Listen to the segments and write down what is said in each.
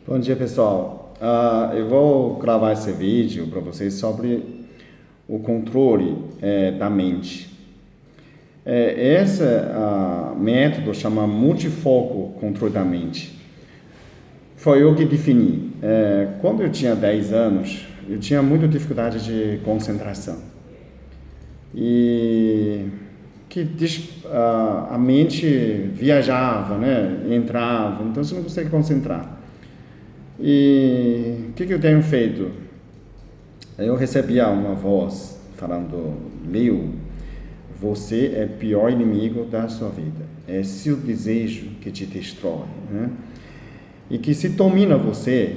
Bom dia, pessoal. Eu vou gravar esse vídeo para vocês sobre o controle da mente. Esse método chama multifoco controle da mente. Foi eu que defini. Quando eu tinha 10 anos, eu tinha muita dificuldade de concentração. E a mente viajava, né? Entrava, então você não consegue concentrar. E o que eu tenho feito? Eu recebia uma voz falando: Leo, você é o pior inimigo da sua vida. É seu desejo que te destrói, né? E que se domina você,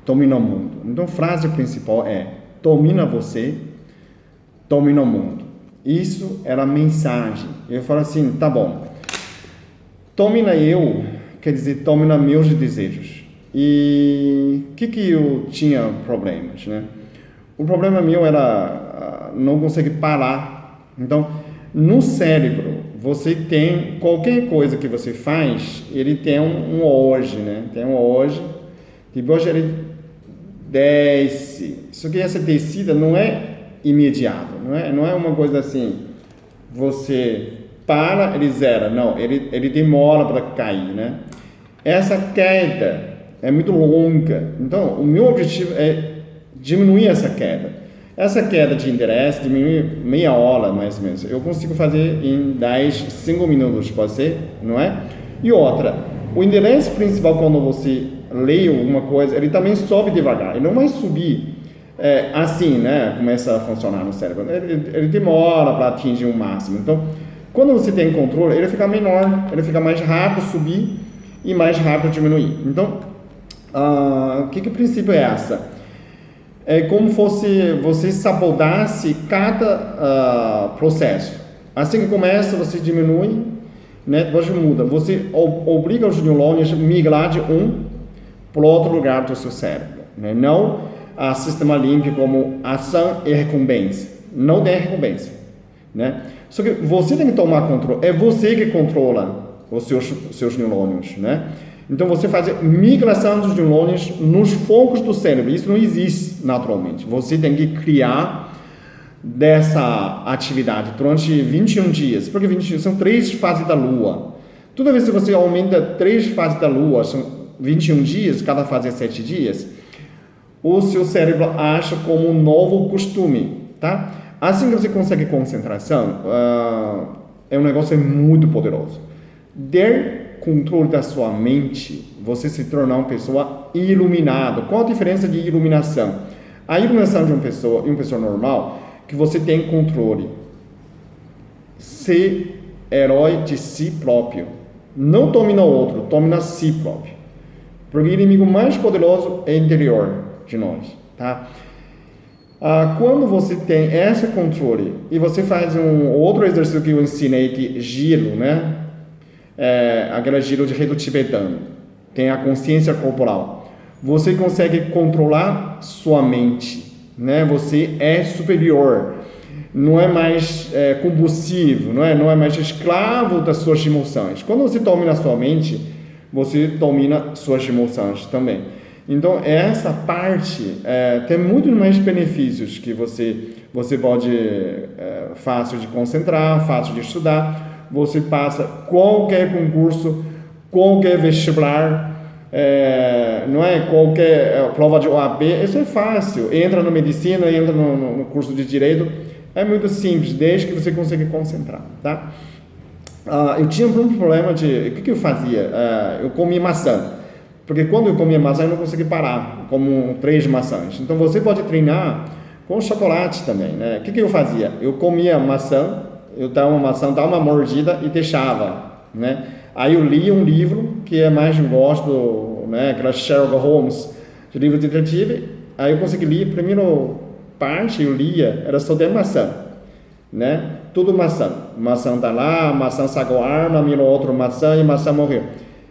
domina o mundo. Então a frase principal é: domina você, domina o mundo. Isso era a mensagem. Eu falo assim: tá bom, domina eu, quer dizer, domina meus desejos. E o que eu tinha problemas, né? O problema meu era não conseguir parar. Então, no cérebro, você tem qualquer coisa que você faz, ele tem um hoje, né? Tem um hoje, depois ele desce. Só que essa descida não é imediata, não é uma coisa assim, você para, ele zera. Não, ele demora para cair, né? Essa queda é muito longa. Então, o meu objetivo é diminuir essa queda. Essa queda de interesse diminui meia hora, mais ou menos. Eu consigo fazer em 5 minutos, pode ser, não é? E outra, o interesse principal, quando você lê alguma coisa, ele também sobe devagar. Ele não vai subir assim, né? Começa a funcionar no cérebro. Ele demora para atingir o máximo. Então, quando você tem controle, ele fica menor, ele fica mais rápido subir e mais rápido diminuir. Então, que princípio é essa? É como fosse você sabotasse cada processo. Assim que começa, você diminui, né? Depois muda. Você obriga os neurônios a migrar de um para outro lugar do seu cérebro, né? Não a sistema límbico como ação e recompensa. Não tem recompensa, né? Só que você tem que tomar controle. É você que controla os seus neurônios, né? Então você faz migração dos neurônios nos focos do cérebro. Isso não existe naturalmente. Você tem que criar dessa atividade durante 21 dias. Porque 21 são 3 fases da Lua. Toda vez que você aumenta 3 fases da Lua, são 21 dias, cada fase é 7 dias, o seu cérebro acha como um novo costume, tá? Assim que você consegue concentração, é um negócio muito poderoso. Controle da sua mente, você se tornar uma pessoa iluminada. Qual a diferença de iluminação? A iluminação de uma pessoa e uma pessoa normal, que você tem controle. Ser herói de si próprio. Não domina o outro, domina si próprio. Porque o inimigo mais poderoso é interior de nós, tá? Quando você tem esse controle e você faz um outro exercício que eu ensinei, que giro, né? Aquele giro de rito tibetano, tem a consciência corporal. Você consegue controlar sua mente, né? Você é superior, não é mais compulsivo, não é mais escravo das suas emoções. Quando você domina a sua mente, você domina suas emoções também. Então essa parte tem muito mais benefícios que você pode fácil de concentrar, fácil de estudar. Você passa qualquer concurso, qualquer vestibular, não é qualquer prova de OAB, isso é fácil. Entra na medicina, entra no curso de direito, é muito simples, desde que você consiga concentrar, tá? Eu tinha um problema de, o que eu fazia? Eu comia maçã, porque quando eu comia maçã eu não conseguia parar, como 3 maçãs. Então você pode treinar com chocolate também, né? O que eu fazia? Eu comia maçã, eu dava uma maçã, dava uma mordida e deixava, né? Aí eu lia um livro que é mais eu gosto, né? Aquela Sherlock Holmes, de livro de detetive. Aí eu consegui ler, a primeira parte eu lia, era só de maçã, né? Tudo maçã. Maçã tá lá, maçã sacou arma, mirou outra maçã e maçã morreu.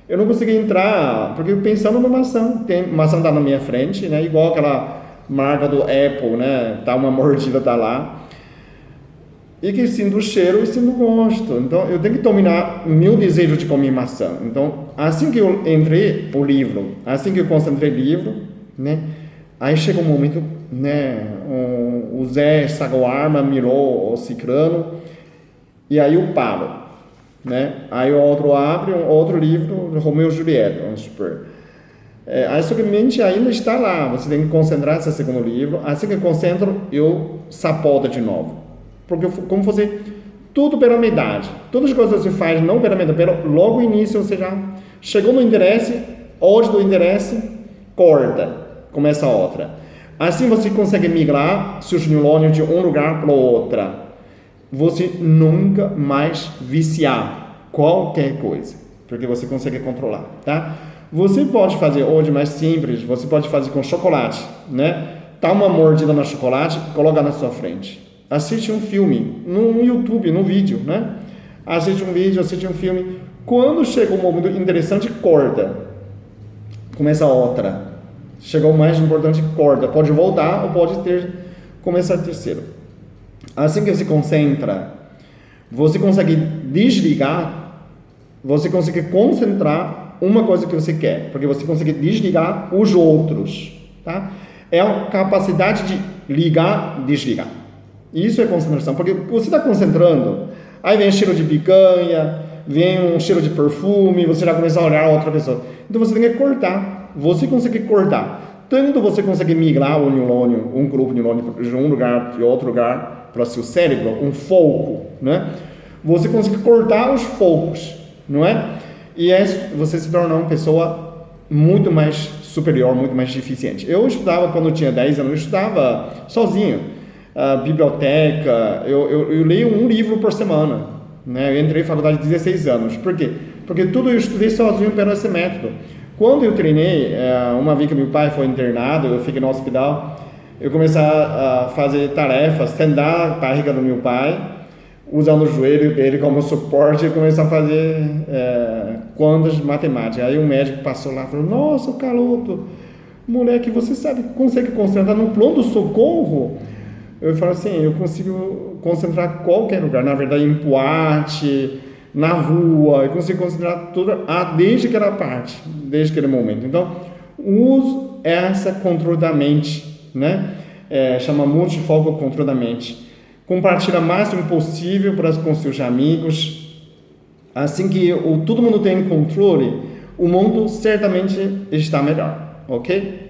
Eu não consegui entrar, porque eu pensando numa maçã, tem maçã tá na minha frente, né? Igual aquela marca do Apple, né? Tá uma mordida, tá lá. e que sinto o cheiro e sinto o gosto. Então, eu tenho que dominar o meu desejo de comer maçã. Então, assim que eu entrei o livro, assim que eu concentrei o livro, né? Aí chega um momento, né? O Zé sacou a arma, mirou o cicrano, e aí eu paro, né? Aí o outro abre um outro livro, Romeu e Julieta, vamos supor. A sua mente ainda está lá, você tem que concentrar nesse segundo livro. Assim que eu concentro, eu sapoto de novo. Porque como você, tudo pela metade, todas as coisas que você faz não pela metade, pelo logo no início você já chegou no interesse, hoje do interesse, corta, começa outra. Assim você consegue migrar seus neurônios de um lugar para outro. Você nunca mais viciar qualquer coisa, porque você consegue controlar, tá? Você pode fazer hoje mais simples, você pode fazer com chocolate, né? Dá uma mordida no chocolate, coloca na sua frente. Assiste um filme no YouTube, no vídeo, né? Assiste um vídeo, assiste um filme. Quando chega um momento interessante, corta. Começa outra. Chegou o mais importante, corta. Pode voltar ou pode começar terceiro. Assim que você concentra, você consegue desligar, você consegue concentrar uma coisa que você quer, porque você consegue desligar os outros, tá? É a capacidade de ligar, desligar. Isso é concentração, porque você está concentrando, aí vem cheiro de picanha, vem um cheiro de perfume, você já começa a olhar a outra pessoa. Então você tem que cortar, você consegue cortar. Tanto você consegue migrar o neurônio, um grupo de neurônio de um lugar de outro lugar para o seu cérebro, um foco, né? Você consegue cortar os focos, não é? E você se torna uma pessoa muito mais superior, muito mais eficiente. Eu estudava, quando eu tinha 10 anos, eu estudava sozinho. Biblioteca, eu leio um livro por semana, né? Eu entrei em faculdade de 16 anos. Por quê? Porque tudo eu estudei sozinho pelo esse método. Quando eu treinei, uma vez que meu pai foi internado, eu fiquei no hospital, eu comecei a fazer tarefas, sentar a barriga do meu pai, usando o joelho dele como suporte, e comecei a fazer contas de matemática. Aí o médico passou lá e falou: nossa, Caloto, moleque, você sabe, consegue concentrar no pronto-socorro? Eu falo assim, eu consigo concentrar em qualquer lugar, na verdade, em boate, na rua, eu consigo concentrar tudo, desde aquela parte, desde aquele momento. Então, uso essa controle da mente, né? Chama multifoco controle da mente. Compartilha o máximo possível com seus amigos. Assim que todo mundo tem controle, o mundo certamente está melhor, ok?